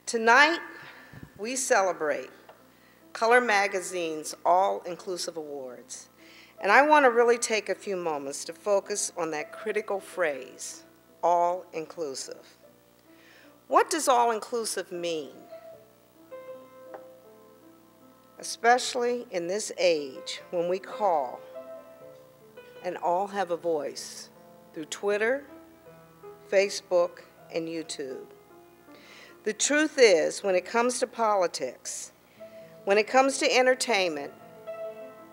Tonight, we celebrate Color Magazine's All-Inclusive Awards. And I want to really take a few moments to focus on that critical phrase, all-inclusive. What does all-inclusive mean? Especially in this age when we call and all have a voice through Twitter, Facebook, and YouTube. The truth is, when it comes to politics, when it comes to entertainment,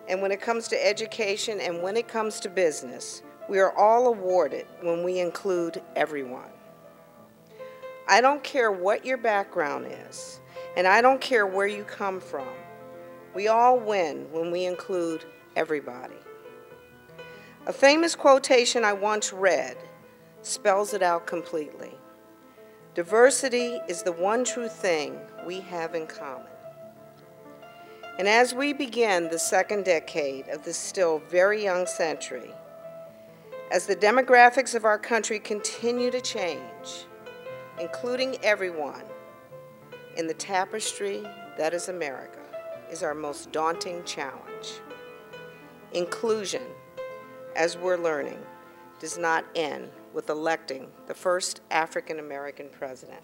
and when it comes to education, and when it comes to business, we are all awarded when we include everyone. I don't care what your background is, and I don't care where you come from. We all win when we include everybody. A famous quotation I once read spells it out completely. Diversity is the one true thing we have in common. And as we begin the second decade of this still very young century, as the demographics of our country continue to change, including everyone in the tapestry that is America, is our most daunting challenge. Inclusion, as we're learning, does not end with electing the first African American president.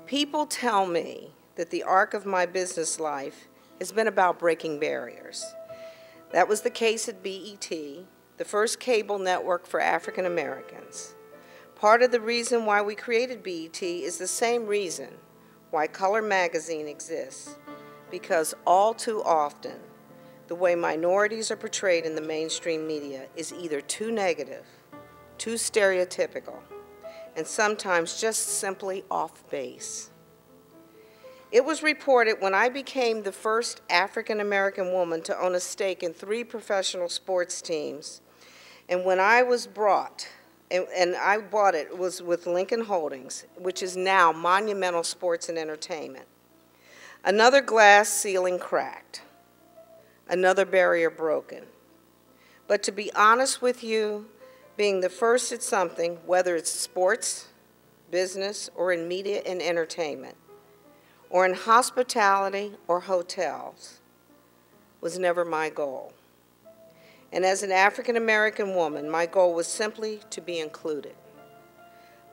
People tell me that the arc of my business life has been about breaking barriers. That was the case at BET, the first cable network for African Americans. Part of the reason why we created BET is the same reason why Color Magazine exists, because all too often, the way minorities are portrayed in the mainstream media is either too negative, too stereotypical, and sometimes just simply off base. It was reported when I became the first African American woman to own a stake in 3 professional sports teams, and when I was brought, and I bought it, it was with Lincoln Holdings, which is now Monumental Sports and Entertainment. Another glass ceiling cracked. Another barrier broken. But to be honest with you, being the first at something, whether it's sports, business, or in media and entertainment, or in hospitality or hotels, was never my goal. And as an African American woman, my goal was simply to be included.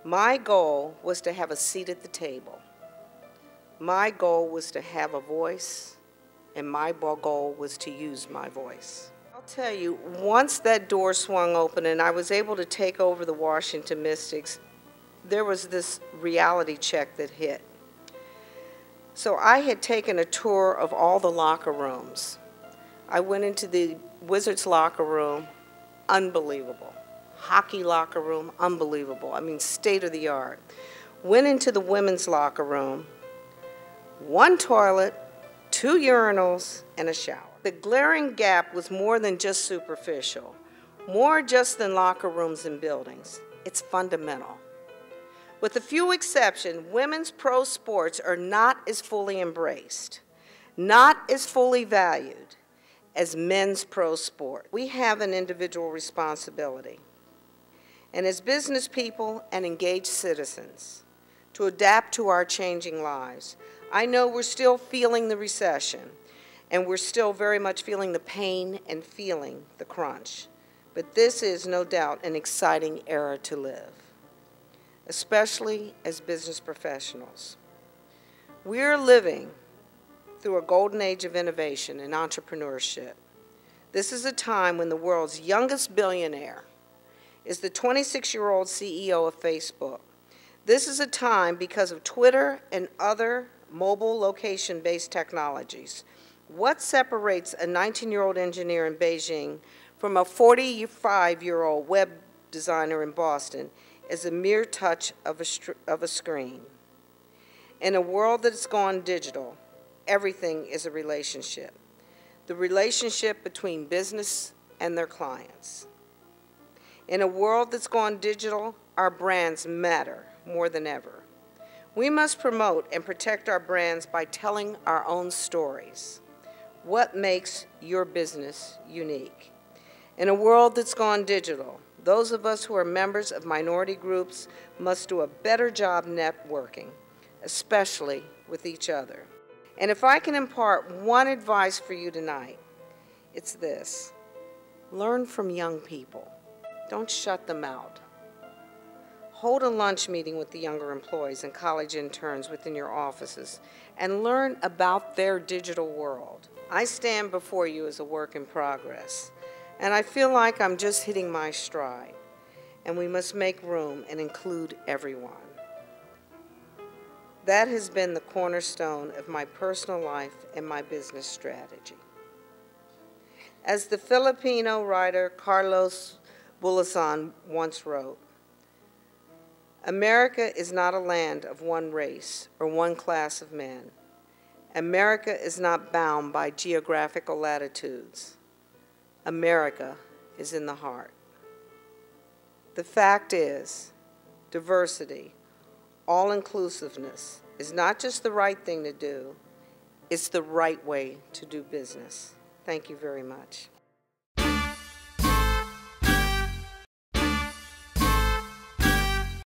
My goal was to have a seat at the table. My goal was to have a voice, and my goal was to use my voice. I'll tell you, once that door swung open and I was able to take over the Washington Mystics, there was this reality check that hit. So I had taken a tour of all the locker rooms. I went into the Wizards locker room, unbelievable. Hockey locker room, unbelievable. I mean, state of the art. Went into the women's locker room, 1 toilet, 2 urinals, and a shower. The glaring gap was more than just superficial, more just than locker rooms and buildings. It's fundamental. With a few exceptions, women's pro sports are not as fully embraced, not as fully valued as men's pro sport. We have an individual responsibility, and as business people and engaged citizens, to adapt to our changing lives. I know we're still feeling the recession, and we're still very much feeling the pain and feeling the crunch. But this is, no doubt, an exciting era to live, especially as business professionals. We're living through a golden age of innovation and entrepreneurship. This is a time when the world's youngest billionaire is the 26-year-old CEO of Facebook. This is a time, because of Twitter and other mobile location-based technologies. What separates a 19-year-old engineer in Beijing from a 45-year-old web designer in Boston is a mere touch of a screen. In a world that's gone digital, everything is a relationship. The relationship between business and their clients. In a world that's gone digital, our brands matter more than ever. We must promote and protect our brands by telling our own stories. What makes your business unique? In a world that's gone digital, Those of us who are members of minority groups must do a better job networking, especially with each other. And if I can impart one advice for you tonight, it's this: learn from young people. Don't shut them out. Hold a lunch meeting with the younger employees and college interns within your offices and learn about their digital world. I stand before you as a work in progress, and I feel like I'm just hitting my stride, and we must make room and include everyone. That has been the cornerstone of my personal life and my business strategy. As the Filipino writer Carlos Bulosan once wrote, "America is not a land of one race or one class of men. America is not bound by geographical latitudes. America is in the heart." The fact is, diversity, all-inclusiveness is not just the right thing to do, it's the right way to do business. Thank you very much.